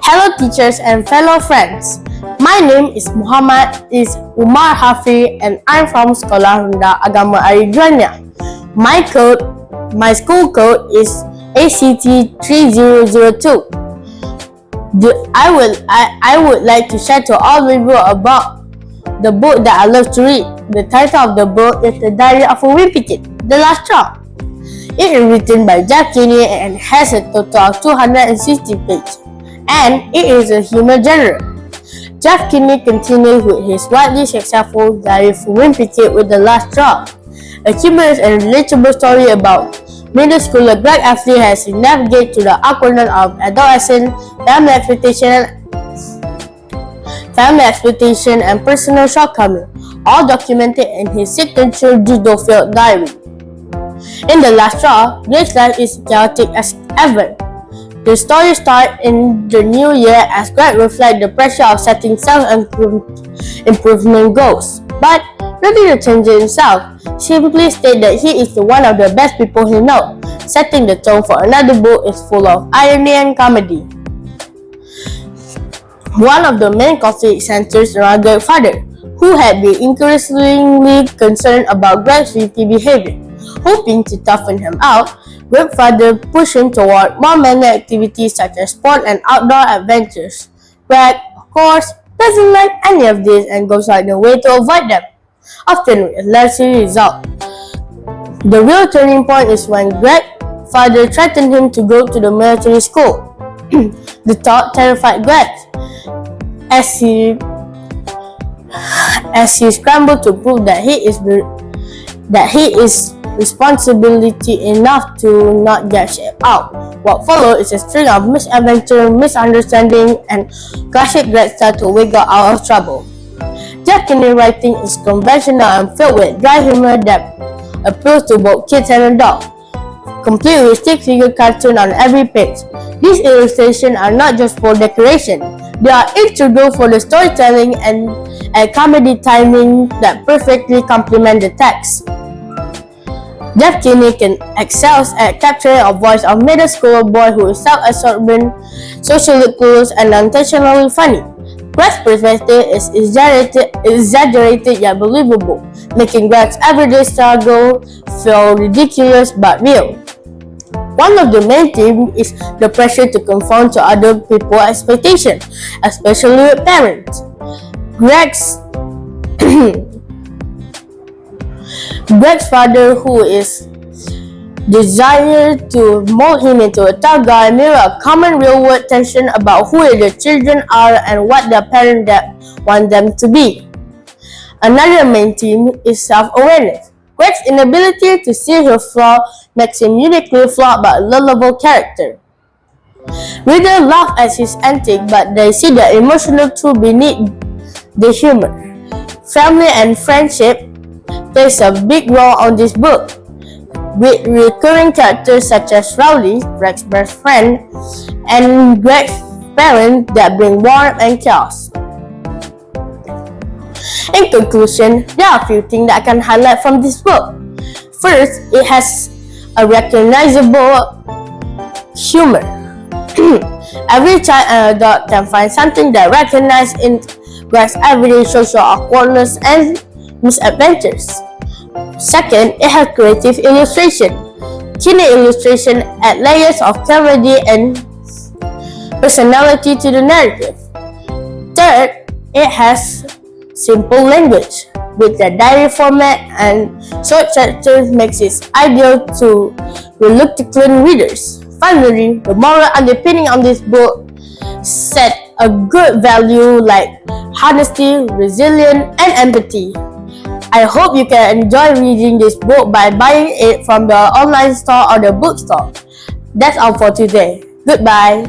Hello teachers and fellow friends. My name is Umar Hafi and I'm from Sekolah Rendah Agama Ariduanya. My school code is ACT 3002. I would like to share to all of you about the book that I love to read. The title of the book is The Diary of a Peringkat, The Last Straw. It is written by Jeff Kinney and has a total of 260 pages, and it is a humor genre. Jeff Kinney continues with his widely successful Diary of a Peringkat with The Last Straw, a humorous and relatable story about middle schooler Greg Ashley as he navigates through the awkwardness of adolescence, family expectation, and personal shortcomings, all documented in his signature judo-filled diary. In The Last Straw, Greg's life is chaotic as ever. The story starts in the new year as Greg reflects the pressure of setting self-improvement goals. But rather than changing himself, simply state that he is one of the best people he knows. Setting the tone for another book is full of irony and comedy. One of the main conflicts centers around Greg's father, who had been increasingly concerned about Greg's risky behavior. Hoping to toughen him out, Greg's father pushed him toward more manly activities such as sport and outdoor adventures. Greg, of course, doesn't like any of this and goes out of the way to avoid them, often with a lesser result. The real turning point is when Greg's father threatened him to go to the military school. The thought terrified Greg as he scrambled to prove that he is responsibility enough to not get shipped out. What followed is a string of misadventure, misunderstanding, and classic Greg start to wiggle out of trouble. Jeff Kinney's writing is conventional and filled with dry humor that appeals to both kids and adults, complete with stick-figure cartoon on every page. These illustrations are not just for decoration, they are integral for the storytelling and comedy timing that perfectly complement the text. Jeff Kinney excels at capturing a voice of middle school boy who is self-absorbed, socially clueless, and unintentionally funny. Greg's perspective is exaggerated yet believable, making Greg's everyday struggle feel ridiculous but real. One of the main themes is the pressure to conform to other people's expectations, especially with parents. Greg's father, who is desired to mold him into a tough guy, mirror a common real-world tension about who the children are and what their parents want them to be. Another main theme is self-awareness. Greg's inability to see his flaw makes him uniquely flawed but a lovable character. Readers laugh at his antics, but they see the emotional truth beneath the humor. Family and friendship plays a big role on this book, with recurring characters such as Rowley, Greg's best friend, and Greg's parents that bring warmth and chaos. In conclusion, there are a few things that I can highlight from this book. First, it has a recognizable humor. Every child and adult can find something that recognizes in Greg's everyday social awkwardness and misadventures. Second, it has creative illustration. Kinney illustration add layers of comedy and personality to the narrative. Third, it has simple language. With the diary format and short chapters makes it ideal to reluctant readers. Finally, the moral underpinning of this book set a good value like honesty, resilience, and empathy. I hope you can enjoy reading this book by buying it from the online store or the bookstore. That's all for today. Goodbye.